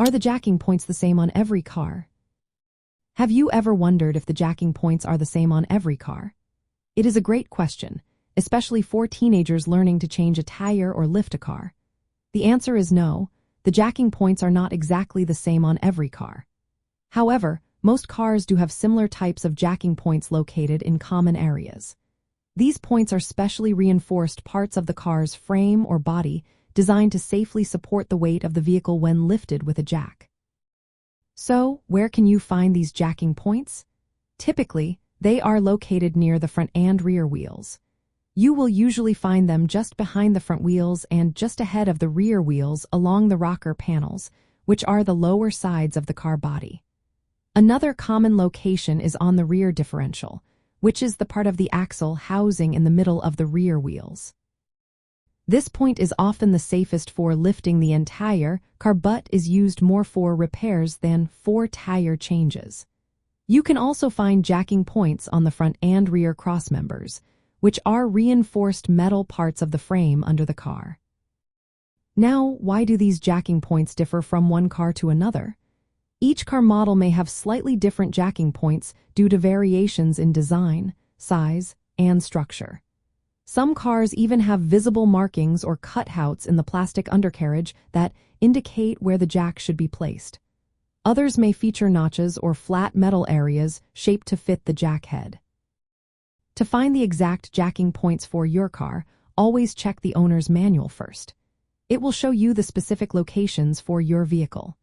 Are the jacking points the same on every car? Have you ever wondered if the jacking points are the same on every car? It is a great question, especially for teenagers learning to change a tire or lift a car. The answer is no, the jacking points are not exactly the same on every car. However, most cars do have similar types of jacking points located in common areas. These points are specially reinforced parts of the car's frame or body designed to safely support the weight of the vehicle when lifted with a jack. So, where can you find these jacking points? Typically, they are located near the front and rear wheels. You will usually find them just behind the front wheels and just ahead of the rear wheels along the rocker panels, which are the lower sides of the car body. Another common location is on the rear differential, which is the part of the axle housing in the middle of the rear wheels. This point is often the safest for lifting the entire car but is used more for repairs than for tire changes. You can also find jacking points on the front and rear crossmembers, which are reinforced metal parts of the frame under the car. Now, why do these jacking points differ from one car to another? Each car model may have slightly different jacking points due to variations in design, size, and structure. Some cars even have visible markings or cutouts in the plastic undercarriage that indicate where the jack should be placed. Others may feature notches or flat metal areas shaped to fit the jack head. To find the exact jacking points for your car, always check the owner's manual first. It will show you the specific locations for your vehicle.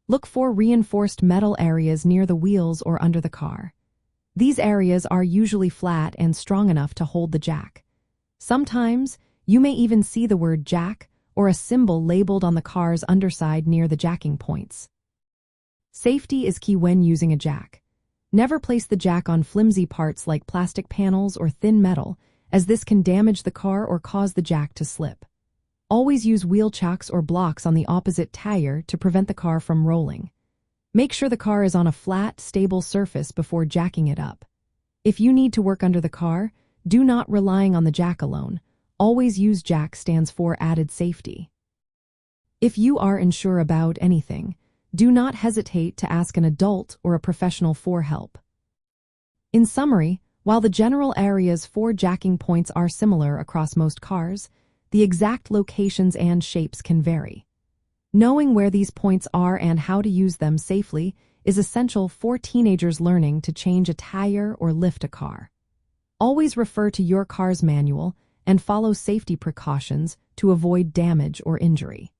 Look for reinforced metal areas near the wheels or under the car. These areas are usually flat and strong enough to hold the jack. Sometimes, you may even see the word jack or a symbol labeled on the car's underside near the jacking points. Safety is key when using a jack. Never place the jack on flimsy parts like plastic panels or thin metal, as this can damage the car or cause the jack to slip. Always use wheel chocks or blocks on the opposite tire to prevent the car from rolling. Make sure the car is on a flat, stable surface before jacking it up. If you need to work under the car, do not relying on the jack alone. Always use jack stands for added safety. If you are unsure about anything, do not hesitate to ask an adult or a professional for help. In summary, while the general areas for jacking points are similar across most cars, the exact locations and shapes can vary. Knowing where these points are and how to use them safely is essential for teenagers learning to change a tire or lift a car. Always refer to your car's manual and follow safety precautions to avoid damage or injury.